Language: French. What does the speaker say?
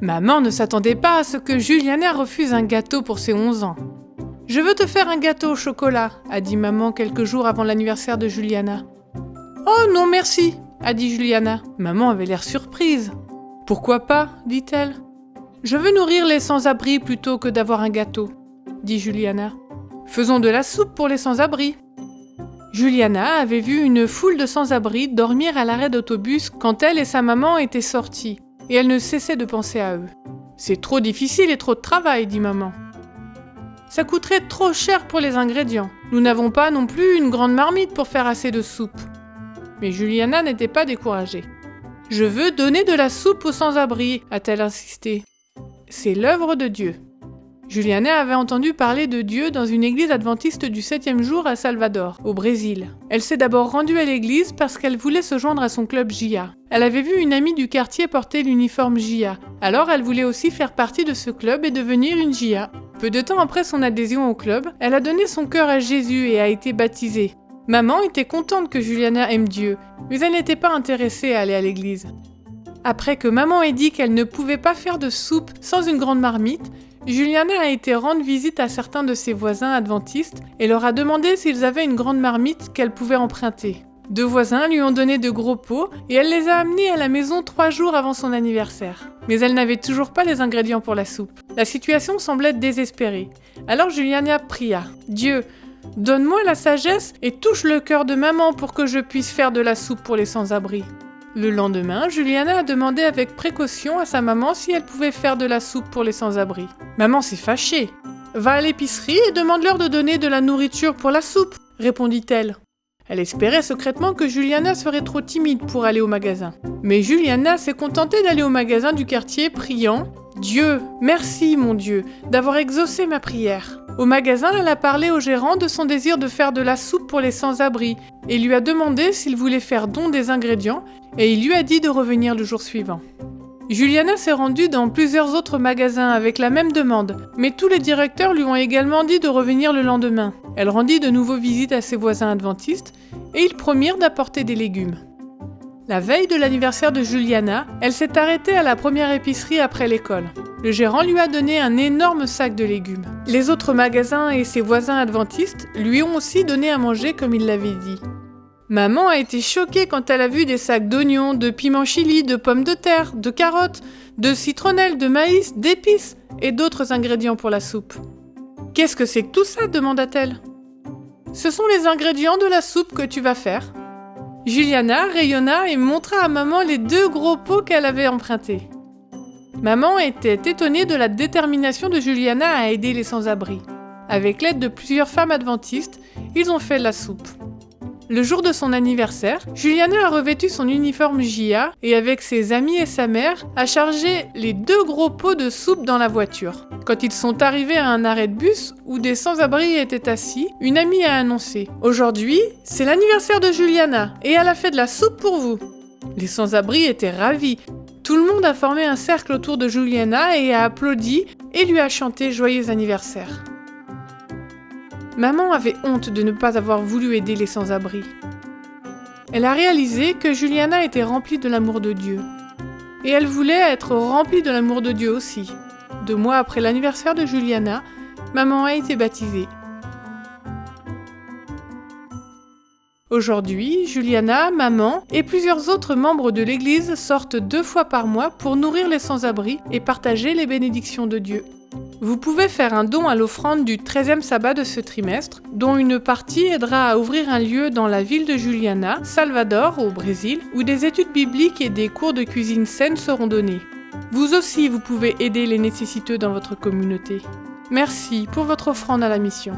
Maman ne s'attendait pas à ce que Juliana refuse un gâteau pour ses 11 ans. « Je veux te faire un gâteau au chocolat », a dit maman quelques jours avant l'anniversaire de Juliana. « Oh non merci », a dit Juliana. Maman avait l'air surprise. « Pourquoi pas ?» dit-elle. « Je veux nourrir les sans-abri plutôt que d'avoir un gâteau », dit Juliana. « Faisons de la soupe pour les sans-abri. » Juliana avait vu une foule de sans-abri dormir à l'arrêt d'autobus quand elle et sa maman étaient sorties, et elle ne cessait de penser à eux. « C'est trop difficile et trop de travail, » dit maman. « Ça coûterait trop cher pour les ingrédients. Nous n'avons pas non plus une grande marmite pour faire assez de soupe. » Mais Juliana n'était pas découragée. « Je veux donner de la soupe aux sans-abri, » a-t-elle insisté. « C'est l'œuvre de Dieu. » Juliana avait entendu parler de Dieu dans une église adventiste du 7e jour à Salvador, au Brésil. Elle s'est d'abord rendue à l'église parce qu'elle voulait se joindre à son club JIA. Elle avait vu une amie du quartier porter l'uniforme JIA, alors elle voulait aussi faire partie de ce club et devenir une JIA. Peu de temps après son adhésion au club, elle a donné son cœur à Jésus et a été baptisée. Maman était contente que Juliana aime Dieu, mais elle n'était pas intéressée à aller à l'église. Après que maman ait dit qu'elle ne pouvait pas faire de soupe sans une grande marmite, Juliana a été rendre visite à certains de ses voisins adventistes et leur a demandé s'ils avaient une grande marmite qu'elle pouvait emprunter. 2 voisins lui ont donné de gros pots et elle les a amenés à la maison 3 jours avant son anniversaire. Mais elle n'avait toujours pas les ingrédients pour la soupe. La situation semblait désespérée. Alors Juliana pria « Dieu, donne-moi la sagesse et touche le cœur de maman pour que je puisse faire de la soupe pour les sans-abri. » Le lendemain, Juliana a demandé avec précaution à sa maman si elle pouvait faire de la soupe pour les sans-abri. Maman s'est fâchée. « Va à l'épicerie et demande-leur de donner de la nourriture pour la soupe, » répondit-elle. Elle espérait secrètement que Juliana serait trop timide pour aller au magasin. Mais Juliana s'est contentée d'aller au magasin du quartier priant « Dieu, merci mon Dieu, d'avoir exaucé ma prière. » Au magasin, elle a parlé au gérant de son désir de faire de la soupe pour les sans-abri et lui a demandé s'il voulait faire don des ingrédients et il lui a dit de revenir le jour suivant. Juliana s'est rendue dans plusieurs autres magasins avec la même demande, mais tous les directeurs lui ont également dit de revenir le lendemain. Elle rendit de nouveau visite à ses voisins adventistes et ils promirent d'apporter des légumes. La veille de l'anniversaire de Juliana, elle s'est arrêtée à la première épicerie après l'école. Le gérant lui a donné un énorme sac de légumes. Les autres magasins et ses voisins adventistes lui ont aussi donné à manger comme il l'avait dit. Maman a été choquée quand elle a vu des sacs d'oignons, de piments chili, de pommes de terre, de carottes, de citronnelle, de maïs, d'épices et d'autres ingrédients pour la soupe. « Qu'est-ce que c'est que tout ça ?» demanda-t-elle. « Ce sont les ingrédients de la soupe que tu vas faire. » Juliana rayonna et montra à maman les 2 gros pots qu'elle avait empruntés. Maman était étonnée de la détermination de Juliana à aider les sans-abri. Avec l'aide de plusieurs femmes adventistes, ils ont fait la soupe. Le jour de son anniversaire, Juliana a revêtu son uniforme JIA et avec ses amis et sa mère, a chargé les 2 gros pots de soupe dans la voiture. Quand ils sont arrivés à un arrêt de bus où des sans-abri étaient assis, une amie a annoncé « Aujourd'hui, c'est l'anniversaire de Juliana et elle a fait de la soupe pour vous !» Les sans-abri étaient ravis. Tout le monde a formé un cercle autour de Juliana et a applaudi et lui a chanté « Joyeux anniversaire !» Maman avait honte de ne pas avoir voulu aider les sans-abri. Elle a réalisé que Juliana était remplie de l'amour de Dieu. Et elle voulait être remplie de l'amour de Dieu aussi. 2 mois après l'anniversaire de Juliana, maman a été baptisée. Aujourd'hui, Juliana, maman et plusieurs autres membres de l'église sortent 2 fois par mois pour nourrir les sans-abri et partager les bénédictions de Dieu. Vous pouvez faire un don à l'offrande du 13e sabbat de ce trimestre, dont une partie aidera à ouvrir un lieu dans la ville de Juliana, Salvador, au Brésil, où des études bibliques et des cours de cuisine saine seront donnés. Vous aussi, vous pouvez aider les nécessiteux dans votre communauté. Merci pour votre offrande à la mission.